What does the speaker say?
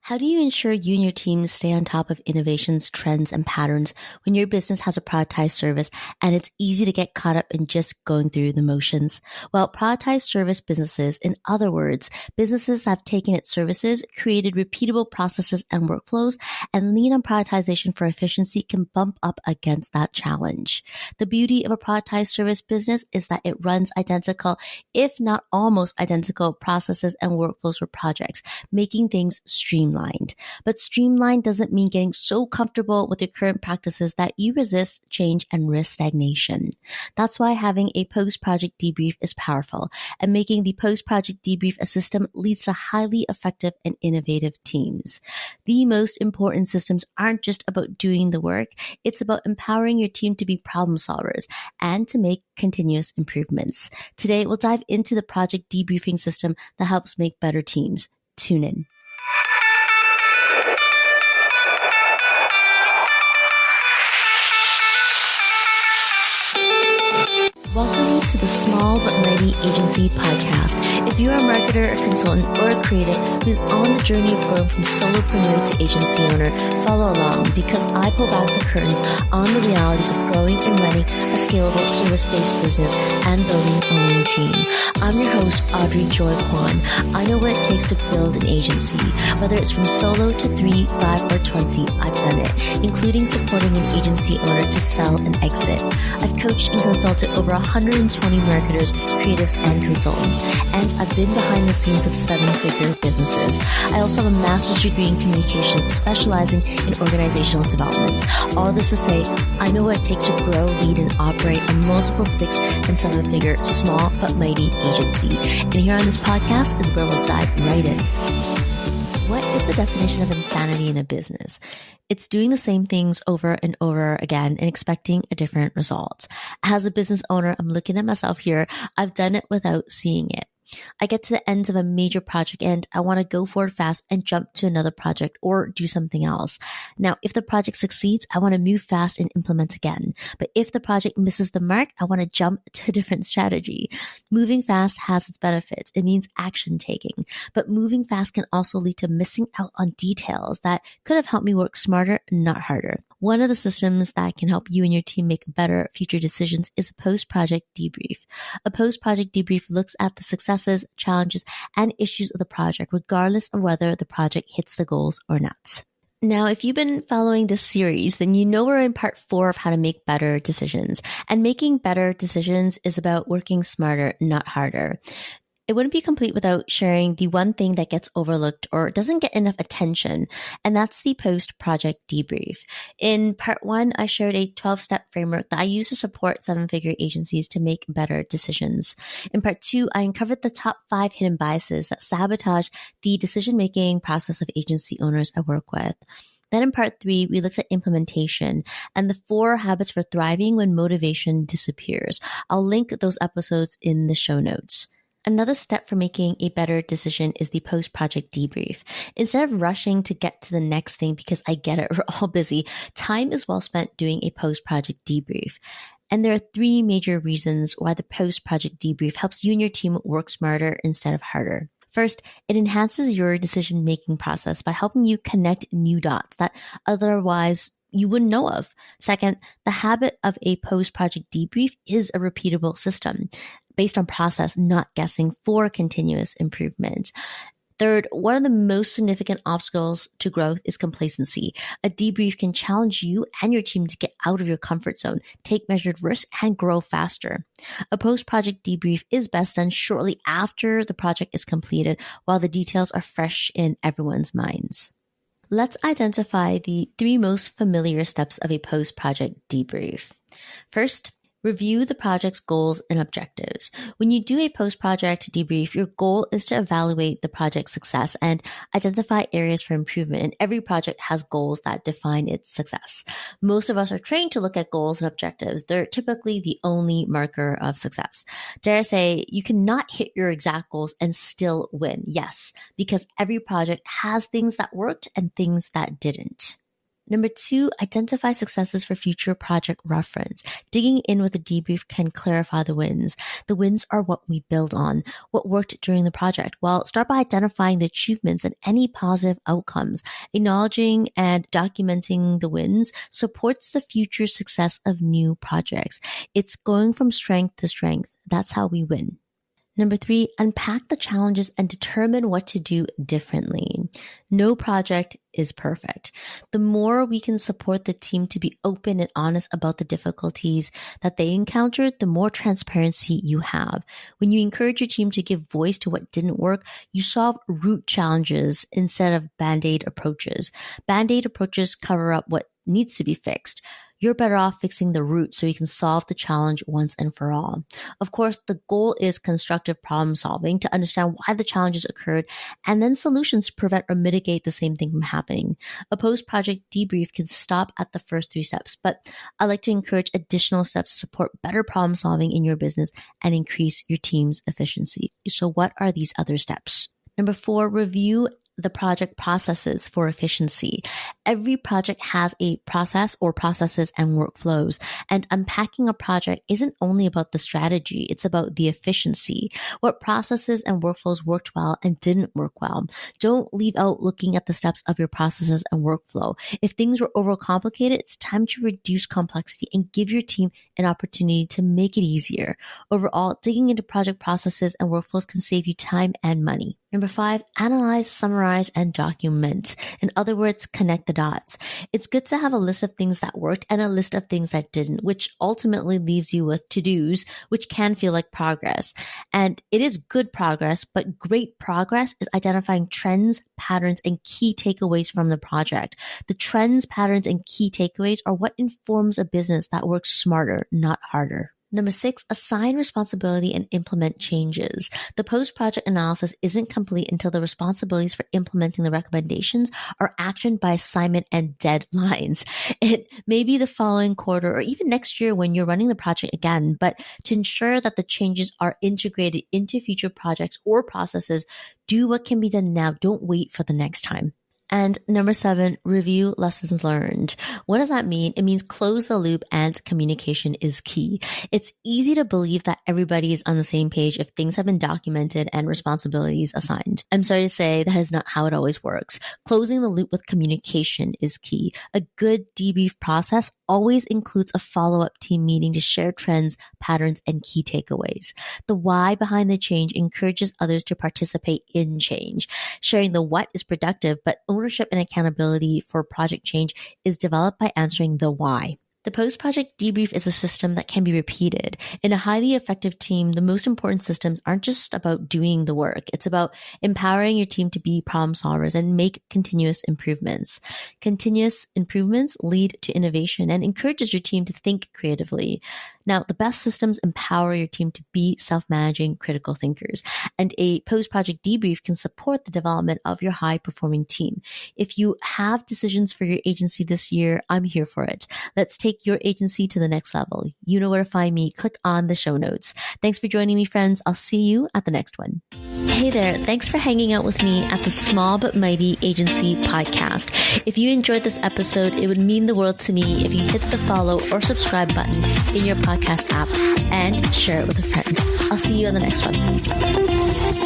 How do you ensure you and your team stay on top of innovations, trends, and patterns when your business has a productized service and it's easy to get caught up in just going through the motions? Well, productized service businesses, in other words, businesses that have taken its services, created repeatable processes and workflows, and lean on productization for efficiency can bump up against that challenge. The beauty of a productized service business is that it runs identical, if not almost identical, processes and workflows for projects, making things streamlined. But streamlined doesn't mean getting so comfortable with your current practices that you resist change and risk stagnation. That's why having a post-project debrief is powerful, and making the post-project debrief a system leads to highly effective and innovative teams. The most important systems aren't just about doing the work, it's about empowering your team to be problem solvers and to make continuous improvements. Today, we'll dive into the project debriefing system that helps make better teams. Tune in. Welcome to the Small But Mighty Agency Podcast. If you're a marketer, a consultant, or a creative who's on the journey of growing from solopreneur to agency owner, follow along because I pull back the curtains on the realities of growing and running a scalable service-based business and building a lean team. I'm your host, Audrey Joy Kwan. I know what it takes to build an agency. Whether it's from solo to 3, 5, or 20, I've done it, including supporting an agency owner to sell and exit. I've coached and consulted over 120 marketers, creatives, and consultants, and I've been behind the scenes of 7-figure businesses. I also have a master's degree in communications, specializing in organizational development. All this to say, I know what it takes to grow, lead, and operate a multiple 6- and 7-figure small but mighty agency. And here on this podcast is where we'll dive right in. What is the definition of insanity in a business? It's doing the same things over and over again and expecting a different result. As a business owner, I'm looking at myself here. I've done it without seeing it. I get to the end of a major project and I want to go forward fast and jump to another project or do something else. Now, if the project succeeds, I want to move fast and implement again. But if the project misses the mark, I want to jump to a different strategy. Moving fast has its benefits. It means action taking. But moving fast can also lead to missing out on details that could have helped me work smarter, not harder. One of the systems that can help you and your team make better future decisions is a post-project debrief. A post-project debrief looks at the successes, challenges, and issues of the project, regardless of whether the project hits the goals or not. Now, if you've been following this series, then you know we're in part 4 of how to make better decisions. And making better decisions is about working smarter, not harder. It wouldn't be complete without sharing the one thing that gets overlooked or doesn't get enough attention, and that's the post-project debrief. In part 1, I shared a 12-step framework that I use to support 7-figure agencies to make better decisions. In part 2, I uncovered the top 5 hidden biases that sabotage the decision-making process of agency owners I work with. Then in part 3, we looked at implementation and the 4 habits for thriving when motivation disappears. I'll link those episodes in the show notes. Another step for making a better decision is the post-project debrief. Instead of rushing to get to the next thing, because I get it, we're all busy, time is well spent doing a post-project debrief. And there are 3 major reasons why the post-project debrief helps you and your team work smarter instead of harder. First, it enhances your decision-making process by helping you connect new dots that otherwise you wouldn't know of. Second, the habit of a post-project debrief is a repeatable system based on process, not guessing, for continuous improvement. Third, one of the most significant obstacles to growth is complacency. A debrief can challenge you and your team to get out of your comfort zone, take measured risks, and grow faster. A post-project debrief is best done shortly after the project is completed, while the details are fresh in everyone's minds. Let's identify the 3 most familiar steps of a post-project debrief. First, review the project's goals and objectives. When you do a post-project debrief, your goal is to evaluate the project's success and identify areas for improvement. And every project has goals that define its success. Most of us are trained to look at goals and objectives. They're typically the only marker of success. Dare I say, you cannot hit your exact goals and still win. Yes, because every project has things that worked and things that didn't. Number 2, identify successes for future project reference. Digging in with a debrief can clarify the wins. The wins are what we build on, what worked during the project. Well, start by identifying the achievements and any positive outcomes. Acknowledging and documenting the wins supports the future success of new projects. It's going from strength to strength. That's how we win. Number 3, unpack the challenges and determine what to do differently. No project is perfect. The more we can support the team to be open and honest about the difficulties that they encountered, the more transparency you have. When you encourage your team to give voice to what didn't work, you solve root challenges instead of band-aid approaches. Band-aid approaches cover up what needs to be fixed. You're better off fixing the root so you can solve the challenge once and for all. Of course, the goal is constructive problem solving to understand why the challenges occurred and then solutions to prevent or mitigate the same thing from happening. A post-project debrief can stop at the first 3 steps, but I like to encourage additional steps to support better problem solving in your business and increase your team's efficiency. So what are these other steps? Number 4, review the project processes for efficiency. Every project has a process or processes and workflows, and unpacking a project isn't only about the strategy, it's about the efficiency. What processes and workflows worked well and didn't work well. Don't leave out looking at the steps of your processes and workflow. If things were overcomplicated, it's time to reduce complexity and give your team an opportunity to make it easier. Overall, digging into project processes and workflows can save you time and money. Number 5, analyze, summarize, and document. In other words, connect the dots. It's good to have a list of things that worked and a list of things that didn't, which ultimately leaves you with to-dos, which can feel like progress. And it is good progress, but great progress is identifying trends, patterns, and key takeaways from the project. The trends, patterns, and key takeaways are what informs a business that works smarter, not harder. Number 6, assign responsibility and implement changes. The post-project analysis isn't complete until the responsibilities for implementing the recommendations are actioned by assignment and deadlines. It may be the following quarter or even next year when you're running the project again, but to ensure that the changes are integrated into future projects or processes, do what can be done now. Don't wait for the next time. And number 7, review lessons learned. What does that mean? It means close the loop and communication is key. It's easy to believe that everybody is on the same page if things have been documented and responsibilities assigned. I'm sorry to say that is not how it always works. Closing the loop with communication is key. A good debrief process always includes a follow-up team meeting to share trends, patterns, and key takeaways. The why behind the change encourages others to participate in change. Sharing the what is productive, but ownership and accountability for project change is developed by answering the why. The post-project debrief is a system that can be repeated. In a highly effective team, the most important systems aren't just about doing the work. It's about empowering your team to be problem solvers and make continuous improvements. Continuous improvements lead to innovation and encourages your team to think creatively. Now, the best systems empower your team to be self-managing critical thinkers, and a post-project debrief can support the development of your high-performing team. If you have decisions for your agency this year, I'm here for it. Let's take your agency to the next level. You know where to find me. Click on the show notes. Thanks for joining me, friends. I'll see you at the next one. Hey there. Thanks for hanging out with me at the Small But Mighty Agency podcast. If you enjoyed this episode, it would mean the world to me if you hit the follow or subscribe button in your podcast app and share it with a friend. I'll see you on the next one.